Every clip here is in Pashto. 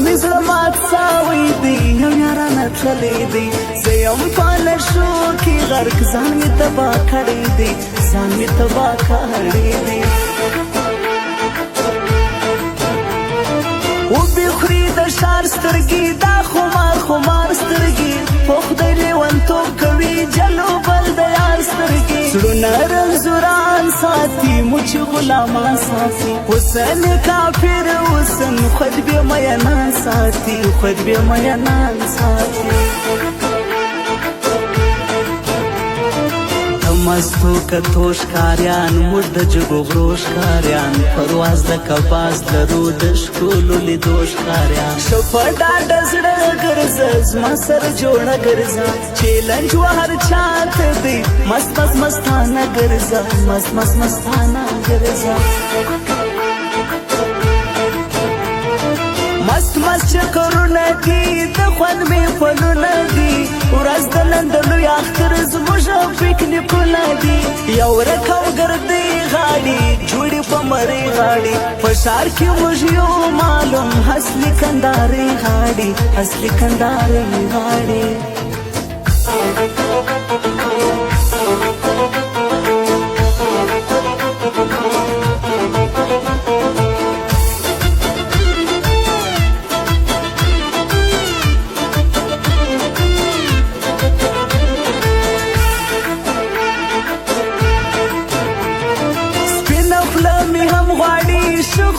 مې زړه مات سوی دی یو یارانه تللی دی زه یم په نشو کې غرق ځان مې تباه کړی دی ځان مې تباه کړی دی وبې خوري د ښار سترګې دا خمار سترګې په خدای لیونتوب کوي جلو بل د یار سترګې زړونه رنځوران ساتي موږ غلامان ساتي حسن کافر حسن خود بې مینان ساتي خود بې مینان ساتي مستو کتو ښکاریان موږ د جګو غرو ښکاریان پرواز د کباس لرو د ښکلو لیدو ښکاریان ښه په ډاډه زړه ګرځه زما سره جوړه ګرځه چیلنج و هر چاته دی مست مستانه ګرځه مست مستانه ګرځه مست چکرونه دي د خوند مې پلونه دي ورځ د نن د لوی اختر زموږ پکنیکونه دي یو رکم ګردې غاړي جوړې په مرۍ غاړي په ښار کې موږ یو معلوم اصلي کندارې غاړي اصلي کندارې غاړي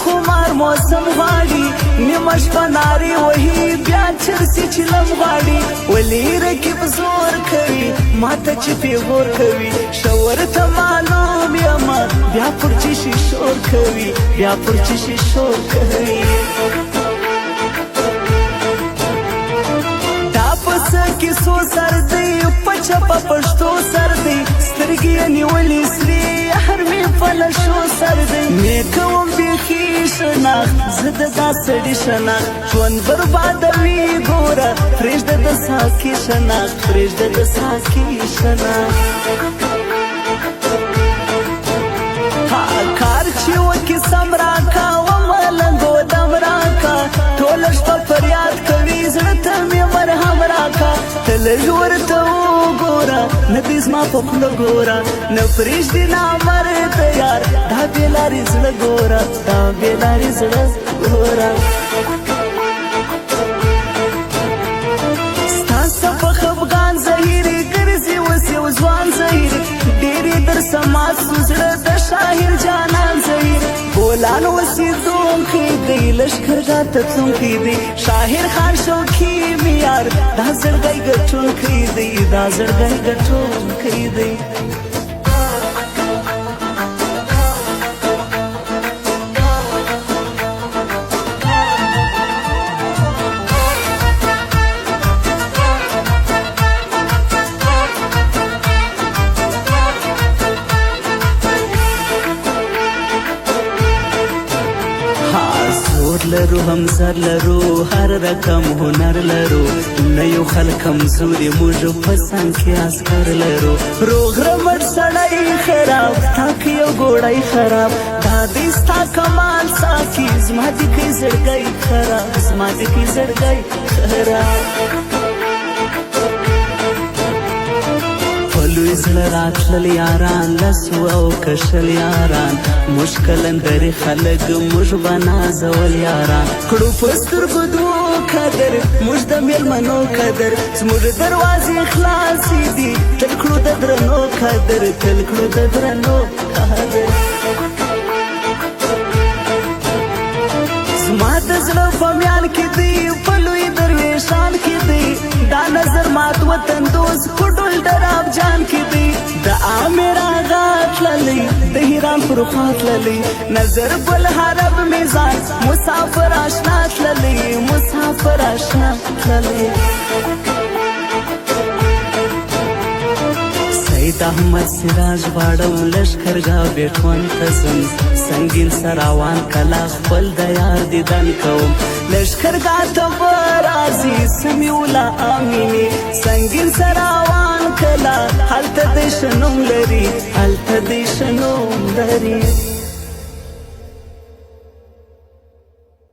خمار موسم غواړي نیمه شپه نارې وهي بیا چرسي چلم غواړي ولې رقیب زور کوي ماته چې پیغور کوي ښه ورته معلوم یمه بیا پر چشي شور کوي بیا پر چشي شور کوي دا په څه کیسو سر دی په چپه پښتو سر دی سترګې یې نیولې سرې هر مې په نشو سر دی مې کوم بیخي شناخت زه د دا سړي شناخت ژوند بربادوي ګوره پرېږده د ساقي شناخت پرېږده د ساقي شناخت کار چې وکړي سم راکا وملنګو دم راکا ټوله شپه فریاد کوي زړه ته مې مرهم راکا ته لږ ورته وګوره نه دې زما په خوله ګوره نه پرېږدي نامرده یار دا بې لارې زړه ګوره دا بې لارې زړه ګوره ستا څپه خفګان زهیرې ګرځي اوس یو ځوان زهیرې ډېرې در سمات سو زړه د شاهر جانان زهیر بولان اوسېدونکی دی لښکرګاه ته تلونکی دی شاهر خان شوقي معیار دا زړګی ګټونکی دی دا زړګی ګټونکی دی لرو هم سر لرو هر رقم هنر لرو نه یو خلک کمزوري موږ په څنګ کې عسکر لرو روغ رمټ سړی خراب تا کې یو ګوړی خراب دا دې ستا کمال ساکي زما دې کې زړګی خراب زما دې کې زړګی خراب لوی زړه راتلل یاران لسو او کشل یاران مشکل اندرې خلک موږ به نازول یاران کړو په سترګو دوو قدر موږ د میلمنو قدر زموږ دروازې خلاصې دي تل کړو د درنو قدر تل کړو د درنو قدر زما د زړه په میان کې دی په لوی درویشان کې دی دا نظر مات وطن دوست په ډول ډراب جان کې دی د عامر آغا تللی د هیران پر خوا تللی نظر بل حرب میزان مسافر آشنا تللی مسافر آشنا تللی سید احمد سراج غواړم لښکرګاه بیټون ته ځم سنګین سراوان کلا خپل د یار دیدن کوم لښکرګاه ته به راځي سمیولا امیني سنګین سراوان کلا هلته دې شنوم لري هلته دې شنوم لري